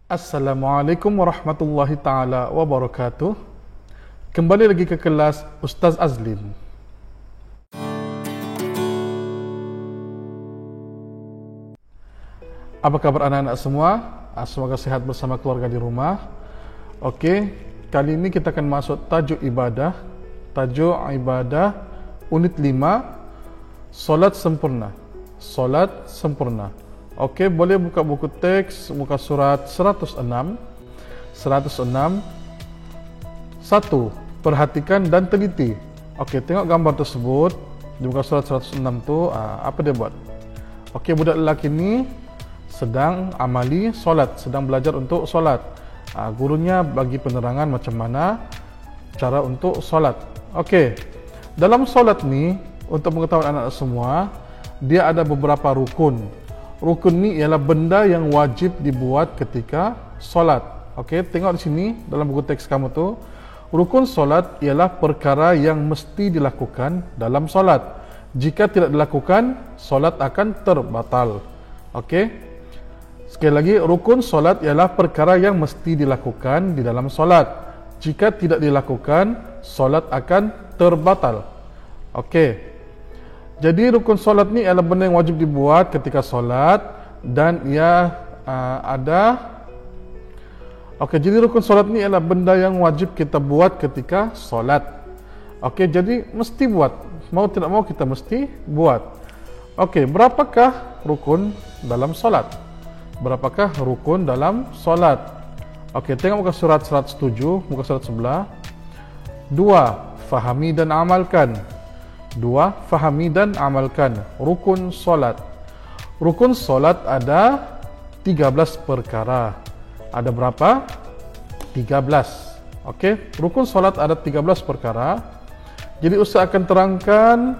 Assalamualaikum warahmatullahi taala wabarakatuh. Kembali lagi ke kelas Ustaz Azlin. Apa kabar anak-anak semua? Semoga sehat bersama keluarga di rumah. Okey, kali ini kita akan masuk tajuk ibadah. Tajuk ibadah unit 5, solat sempurna. Solat sempurna. Okey, boleh buka buku teks, muka surat 106. 106. 1. Perhatikan dan teliti. Okey, tengok gambar tersebut di muka surat 106 tu, apa dia buat? Okey, budak lelaki ni sedang amali solat, sedang belajar untuk solat. Gurunya bagi penerangan macam mana cara untuk solat. Okey, dalam solat ni, untuk pengetahuan anak semua, dia ada beberapa rukun. Rukun ni ialah benda yang wajib dibuat ketika solat. Okey, tengok di sini dalam buku teks kamu tu. Rukun solat ialah perkara yang mesti dilakukan dalam solat. Jika tidak dilakukan, solat akan terbatal. Okey. Sekali lagi, rukun solat ialah perkara yang mesti dilakukan di dalam solat. Jika tidak dilakukan, solat akan terbatal. Okey. Jadi rukun solat ni adalah benda yang wajib dibuat ketika solat dan ia ada. Okey, jadi rukun solat ni adalah benda yang wajib kita buat ketika solat. Okey, jadi mesti buat. Mau tidak mau kita mesti buat. Okey, berapakah rukun dalam solat? Berapakah rukun dalam solat? Okey, tengok muka surat 107, muka surat sebelah. 2. Fahami dan amalkan. 2. Fahami dan amalkan rukun solat. Rukun solat ada 13 perkara. Ada berapa? 13. Okey, rukun solat ada 13 perkara. Jadi Ustaz akan terangkan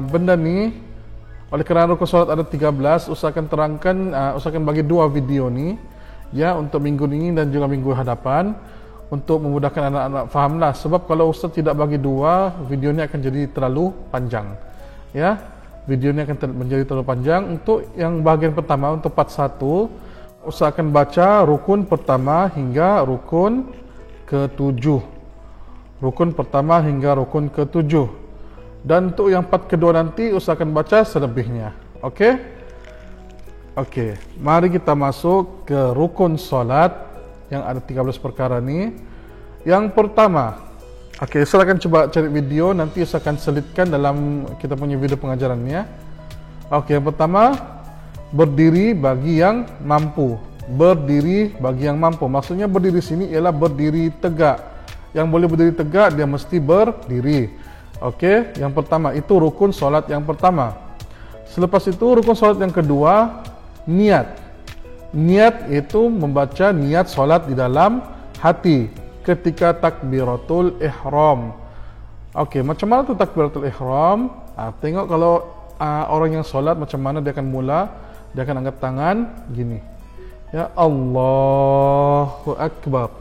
benda ni. Oleh kerana rukun solat ada 13, Ustaz akan terangkan, Ustaz akan bagi 2 video ni ya, untuk minggu ini dan juga minggu hadapan, untuk memudahkan anak-anak fahamlah. Sebab kalau Ustaz tidak bagi 2, video ni akan jadi terlalu panjang. Ya, video ni akan menjadi terlalu panjang. Untuk yang bahagian pertama, untuk part 1, Ustaz akan baca rukun pertama hingga rukun ke-7. Rukun pertama hingga rukun ke-7. Dan untuk yang part kedua nanti, Ustaz akan baca selebihnya. Okey? Okey, mari kita masuk ke rukun solat yang ada 13 perkara ni. Yang pertama, okey, saya akan cuba cari video, nanti saya akan selitkan dalam kita punya video pengajaran ni ya. Okey, yang pertama, berdiri bagi yang mampu. Berdiri bagi yang mampu. Maksudnya berdiri sini ialah berdiri tegak. Yang boleh berdiri tegak, dia mesti berdiri. Okey, yang pertama itu rukun solat yang pertama. Selepas itu rukun solat yang kedua, niat. Niat itu membaca niat solat di dalam hati ketika takbiratul ihram. Okey, macam mana tu takbiratul ihram? Tengok kalau orang yang solat macam mana dia akan mula. Dia akan angkat tangan gini. Ya, Allahu Akbar.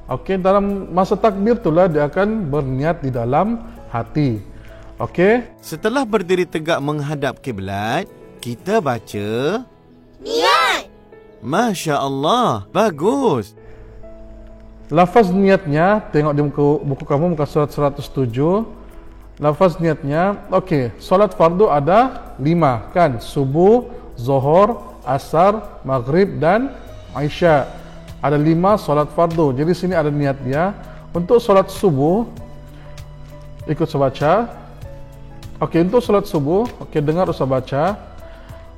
Okey, dalam masa takbir itulah dia akan berniat di dalam hati. Okey. Setelah berdiri tegak menghadap kiblat, kita baca niat. Masya Allah, bagus. Lafaz niatnya, tengok di buku kamu muka surat 107. Lafaz niatnya, okey, solat fardu ada 5 kan? Subuh, Zuhur, Asar, Maghrib dan Isya. Ada 5 solat fardu. Jadi sini ada niat dia. Untuk solat subuh, ikut saya baca. Okey, untuk solat subuh, okey, dengar saya baca.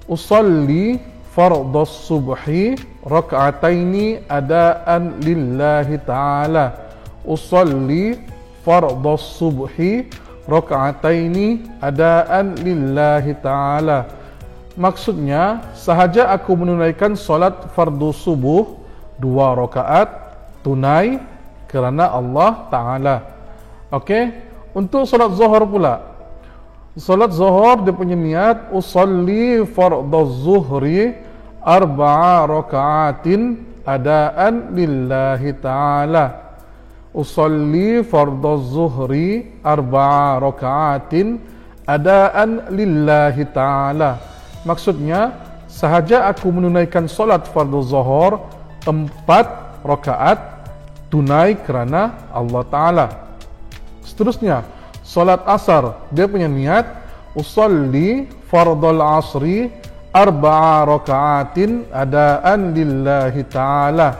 Usalli fardhas subhi rak'ataini adaan lillahi ta'ala. Usalli fardhas subhi rak'ataini adaan lillahi ta'ala. Maksudnya, sahaja aku menunaikan solat fardu subuh 2 rakaat tunai kerana Allah Ta'ala. Okey, untuk solat zuhur pula. Solat zuhur dia punya niat usalli fardhaz zuhri 4 rakaatin adaan lillahi ta'ala. Usalli fardhaz zuhri 4 rakaatin adaan lillahi ta'ala. Maksudnya, sahaja aku menunaikan solat fardu zuhur 4 rakaat tunai kerana Allah Ta'ala. Seterusnya, solat asar, dia punya niat, usalli fardal asri 4 rakaatin adaan lillahi ta'ala.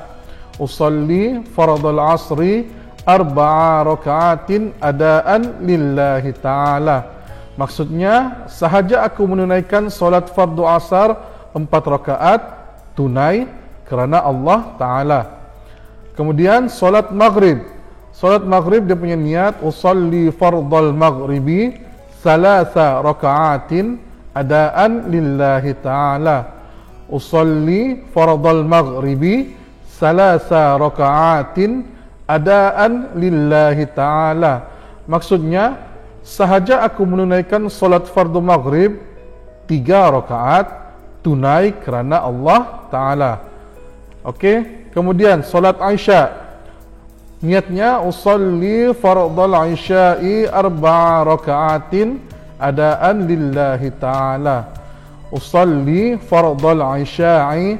Usalli fardal asri 4 rakaatin adaan lillahi ta'ala. Maksudnya, sahaja aku menunaikan solat fardu asar 4 rakaat tunai kerana Allah Ta'ala. Kemudian solat maghrib. Solat maghrib dia punya niat, usalli fardal maghribi 3 rakaatin adaan lillahi ta'ala. Usalli fardal maghribi 3 rakaatin adaan lillahi ta'ala. Maksudnya, sahaja aku menunaikan solat fardu maghrib 3 rakaat tunai kerana Allah Ta'ala. Okey, kemudian solat Isya. Niatnya usalli fardal isya'i 4 rakaatin adaan lillahi ta'ala. Usalli fardal isya'i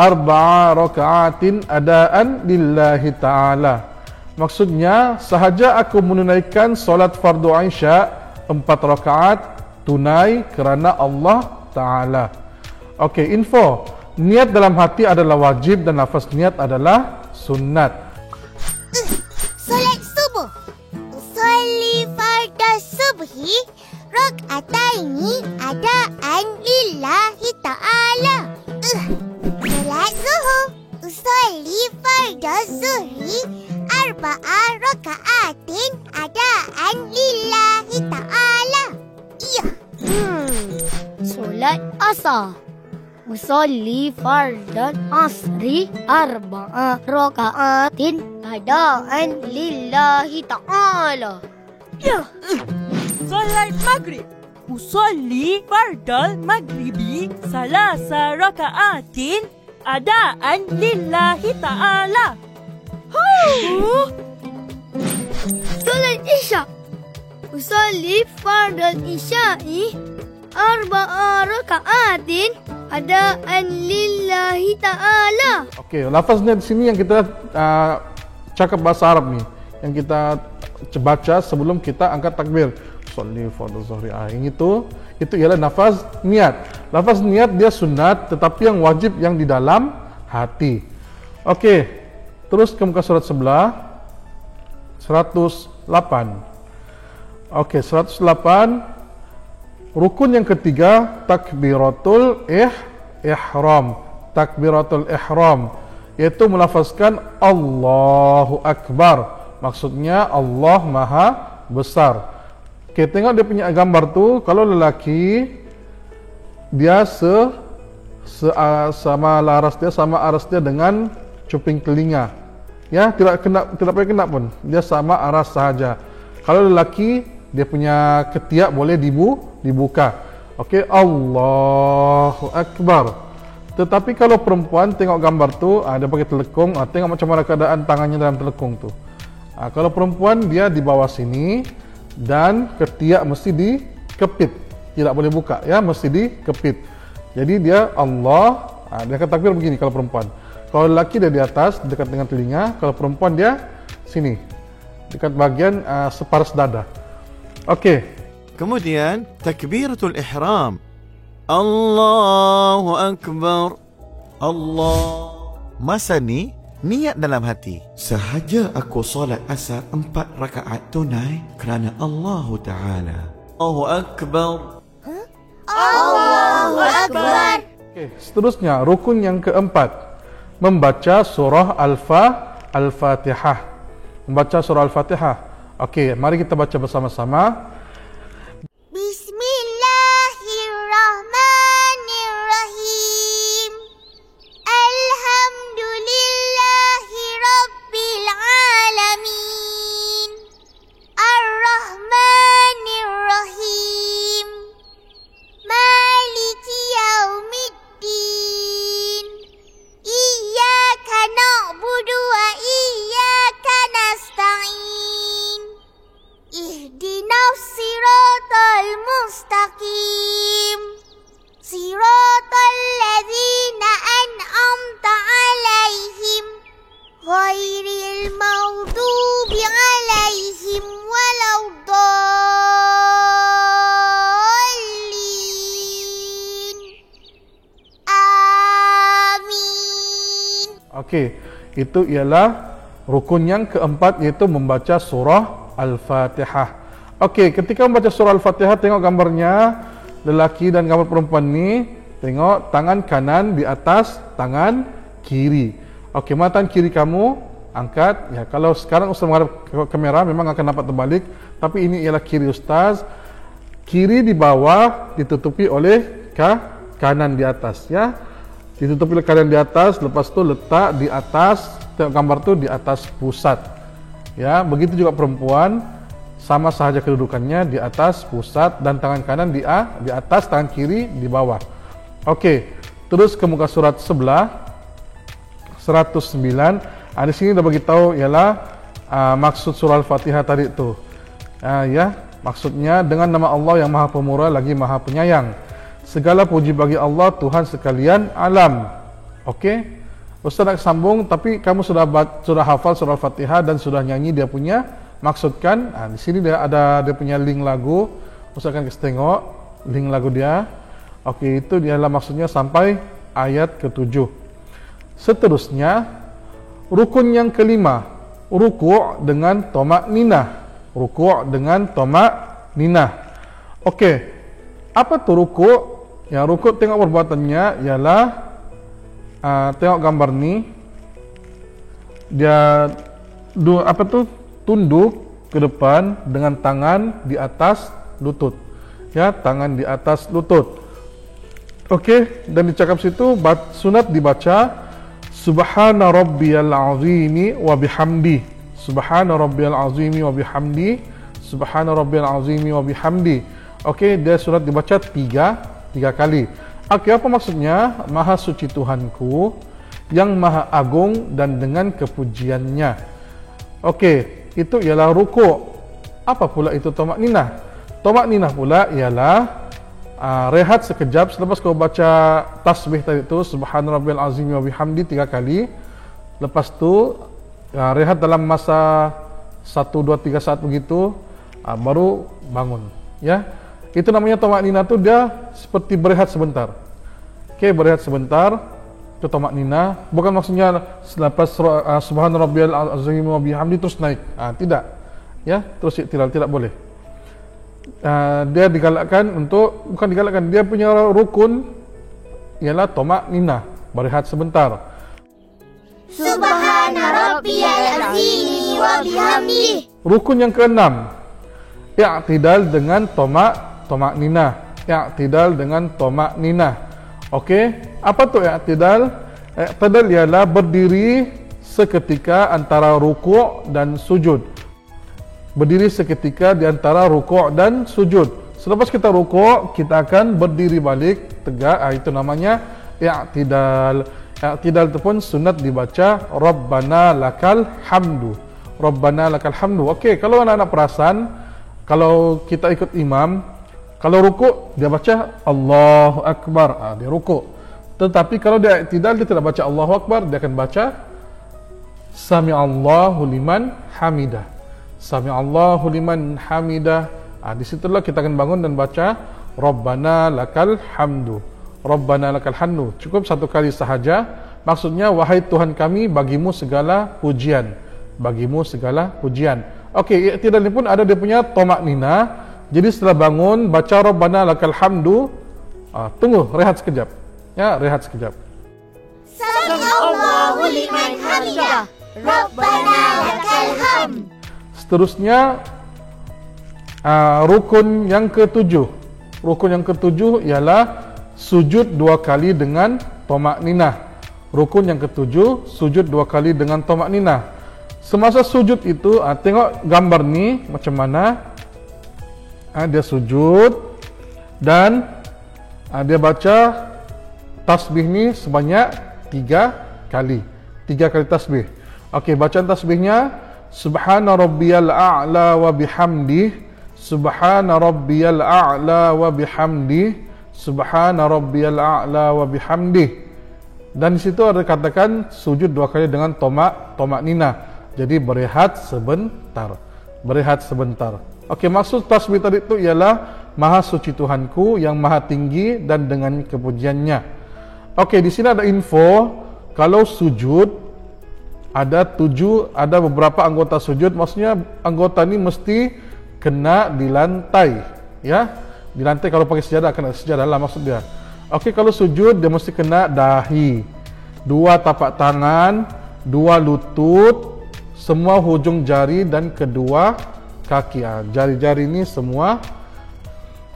4 rakaatin adaan lillahi ta'ala. Maksudnya, sahaja aku menunaikan solat fardu Isya 4 rakaat tunai kerana Allah Ta'ala. Okey, info. Niat dalam hati adalah wajib dan lafaz niat adalah sunnat. Solat subuh. Usalli fardal subhi rak'ataini adaan lillahi ta'ala. Solat zuhur. Usalli fardal zuhri 4 rakaatin adaan lillahi ta'ala. Iya. Solat asar. Usalli fardal asri 4 rakaatin adaan lillahi ta'ala. Ya. Solat maghrib. Usalli fardal maghribi 3 rakaatin adaan lillahi ta'ala. Solat isya. Usalli fardal isya'i 4 rakaatin adaan lillahi ta'ala. Okey, lafaznya di sini yang kita cakap bahasa Arab ni, yang kita baca sebelum kita angkat takbir. Usalli fardal zuhri. Yang itu ialah lafaz niat. Lafaz niat dia sunat, tetapi yang wajib yang di dalam hati. Okey, terus ke muka surat sebelah 108. Okey, 108. Rukun yang ketiga, takbiratul ihram. Takbiratul ihram, iaitu melafazkan Allahu Akbar. Maksudnya Allah Maha Besar. Okey, tengok dia punya gambar tu. Kalau lelaki, dia sama laras dia, sama aras dia dengan cuping telinga. Ya, tidak payah kena pun. Dia sama aras sahaja. Kalau lelaki, dia punya ketiak boleh dibuka. Okey, Allahu Akbar. Tetapi kalau perempuan tengok gambar tu, dia pakai telekung, tengok macam mana keadaan tangannya dalam telekung tu. Kalau perempuan dia di bawah sini dan ketiak mesti dikepit. Tidak boleh buka, ya, mesti dikepit. Jadi dia Allah, dia akan takbir begini kalau perempuan. Kalau lelaki dia di atas dekat dengan telinga, kalau perempuan dia sini dekat bahagian separas dada. Okey. Kemudian takbiratul ihram. Allahu Akbar. Allah. Masa ni niat dalam hati. Sahaja aku solat asar 4 rakaat tunai kerana Allah Ta'ala. Allahu Akbar. Allahu Akbar. Okey, seterusnya rukun yang keempat, membaca surah Al-Fatihah. Membaca surah Al-Fatihah. Okey, mari kita baca bersama-sama. Bismillahirrahmanirrahim. Alhamdulillahi rabbil alamin. Ar-Rahmanir-Rahim. Maliki yaumiddin. Iyyaka na'budu wa iyyaka nasta'in. Ihdinas Okey, itu ialah rukun yang keempat, iaitu membaca surah Al-Fatihah. Okey, ketika membaca surah Al-Fatihah, tengok gambarnya lelaki dan gambar perempuan ni. Tengok tangan kanan di atas tangan kiri. Okey, mana tangan kiri kamu? Angkat. Ya, kalau sekarang Ustaz menghadap ke kamera memang akan nampak terbalik, tapi ini ialah kiri Ustaz. Kiri di bawah ditutupi oleh kanan di atas, ya. Ditutupi oleh kanan di atas, lepas tu letak di atas, tengok gambar tu di atas pusat. Ya, begitu juga perempuan, sama sahaja kedudukannya, di atas pusat dan tangan kanan di atas, tangan kiri di bawah. Okey, terus ke muka surat sebelah 109. Di sini dah bagi tahu ialah maksud surah Al-Fatihah tadi tu. Ya, maksudnya dengan nama Allah yang Maha Pemurah lagi Maha Penyayang. Segala puji bagi Allah Tuhan sekalian alam. Okey, Ustaz nak sambung, tapi kamu sudah hafal surah Al-Fatihah dan sudah nyanyi dia punya maksud kan? Di sini dia ada dia punya link lagu. Ustaz akan kasih tengok link lagu dia. Okey, itu dialah maksudnya sampai ayat ke-7. Seterusnya, rukun yang kelima, ruku' dengan tamak-ninah. Ruku' dengan tamak-ninah. Okey, apa tu ruku'? Yang ruku' tengok perbuatannya ialah tengok gambar ni, dia tunduk ke depan dengan tangan di atas lutut. Ya, tangan di atas lutut. Okey, dan dicakap situ sunat dibaca Subhana rabbiyal azimi wa bihamdi. Subhana rabbiyal azimi wa bihamdi. Subhana rabbiyal azimi wa bihamdi. Okey, dia sunat dibaca tiga kali. Okey, apa maksudnya? Maha suci Tuhanku yang maha agung dan dengan kepujiannya. Okey, itu ialah ruku'. Apa pula itu tamak-ninah? Tamak-ninah pula ialah rehat sekejap selepas kau baca tasbih tadi tu, Subhana rabbiyal azim wa bihamdi 3 kali. Lepas tu rehat dalam masa 1, 2, 3 saat begitu, baru bangun. Ya, itu namanya tamak-ninah tu, dia seperti berehat sebentar. Okey, berehat sebentar, itu tamak-ninah. Bukan maksudnya selepas Subhana rabbiyal azim wa bihamdi terus naik. Tidak. Ya, terus iktidal, tidak boleh. Dia digalakkan untuk, bukan digalakkan, dia punya rukun ialah tamak-ninah, berehat sebentar. Subhana rabbiyal azim wa bihamdi. Rukun yang keenam, i'tidal dengan tamak-ninah. I'tidal dengan tamak-ninah. Okey, apa tu i'tidal? I'tidal ialah berdiri seketika antara rukuk dan sujud. Berdiri seketika di antara rukuk dan sujud. Selepas kita rukuk, kita akan berdiri balik tegak. Itu namanya i'tidal. I'tidal itu pun sunat dibaca Rabbana lakal hamdu. Rabbana lakal hamdu. Okey, kalau anak-anak perasan, kalau kita ikut imam, kalau rukuk dia baca Allahu Akbar, dia rukuk. Tetapi kalau dia i'tidal, dia tidak baca Allahu Akbar, dia akan baca Sami'allahu liman hamidah. Sami'allahu liman hamidah. Di situlah kita akan bangun dan baca Rabbana lakal hamdu. Rabbana lakal hamdu. Cukup 1 kali sahaja. Maksudnya, wahai Tuhan kami, bagimu segala pujian. Bagimu segala pujian. Okey, i'tidal ni pun ada dia punya tamak-ninah. Jadi setelah bangun baca Rabbana lakal hamdu, tunggu, rehat sekejap. Ya, rehat sekejap. Sami'allahu liman hamidah. Rabbana lakal hamd. Seterusnya, rukun yang ke-7. Rukun yang ke-7 ialah sujud 2 kali dengan tamak-ninah. Rukun yang ke-7, sujud 2 kali dengan tamak-ninah. Semasa sujud itu, tengok gambar ni macam mana. Dia sujud dan dia baca tasbih ni sebanyak 3 kali. 3 kali tasbih. Okey, bacaan tasbihnya Subhana rabbiyal a'la wa bihamdi. Subhana rabbiyal a'la wa bihamdi. Subhana rabbiyal a'la wa bihamdi. Dan di situ ada katakan sujud 2 kali dengan tamak-ninah. Jadi berehat sebentar. Berehat sebentar. Okey, maksud tasbih tadi itu ialah Maha suci Tuhanku yang maha tinggi dan dengan kepujiannya. Okey, di sini ada info. kalau sujud ada beberapa anggota sujud, maksudnya anggota ini mesti kena di lantai, ya. Di lantai kalau pakai sejadah kena sejadah lah maksud dia. Okey, kalau sujud dia mesti kena dahi, 2 tapak tangan, 2 lutut, semua hujung jari dan kedua kaki. Jari-jari ini semua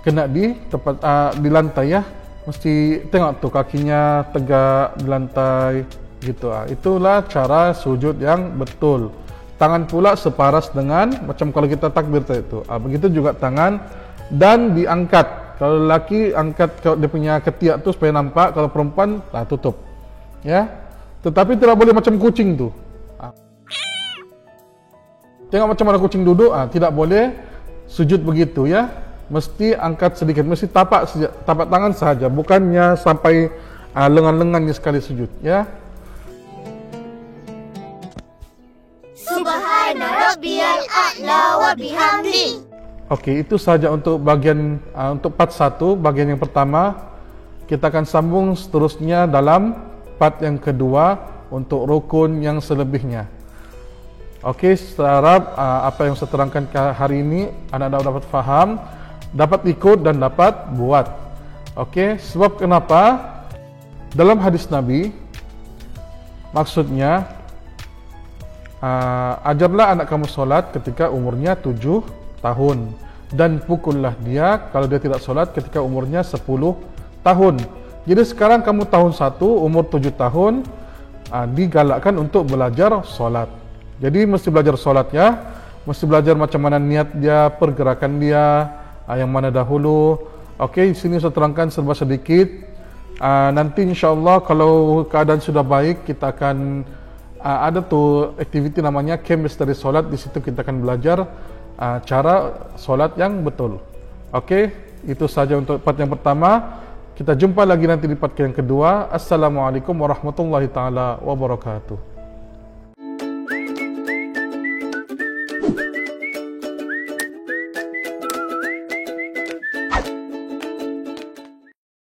kena di tempat di lantai, ya. Mesti tengok tuh kakinya tegak di lantai gitu. Itulah cara sujud yang betul. Tangan pula separas dengan macam kalau kita takbir tadi itu. Begitu juga tangan, dan diangkat. Kalau lelaki angkat dia punya ketiak tu supaya nampak, kalau perempuan tutup. Ya. Tetapi tidak boleh macam kucing tu. Tengok macam mana kucing duduk, tidak boleh sujud begitu, ya. Mesti angkat sedikit, mesti tapak tangan sahaja, bukannya sampai lengan-lengannya sekali sujud, ya. Subhana rabbiyal a'la wa bihamdi. Okey, itu saja untuk bagian untuk part 1, bagian yang pertama. Kita akan sambung seterusnya dalam part yang kedua untuk rukun yang selebihnya. Okey, saya harap apa yang saya terangkan hari ini anda dapat faham, dapat ikut dan dapat buat. Okey, sebab kenapa? Dalam hadis Nabi, maksudnya ajarlah anak kamu solat ketika umurnya 7 tahun dan pukullah dia kalau dia tidak solat ketika umurnya 10 tahun. Jadi sekarang kamu tahun 1, umur 7 tahun, digalakkan untuk belajar solat. Jadi mesti belajar solat, ya. Mesti belajar macam mana niat dia, pergerakan dia, yang mana dahulu. Okey, sini saya terangkan serba sedikit. Nanti insya-Allah kalau keadaan sudah baik, kita akan ada tu aktiviti namanya camp misteri solat. Di situ kita akan belajar cara solat yang betul. Okey, itu saja untuk part yang pertama. Kita jumpa lagi nanti di part yang kedua. Assalamualaikum warahmatullahi taala wabarakatuh.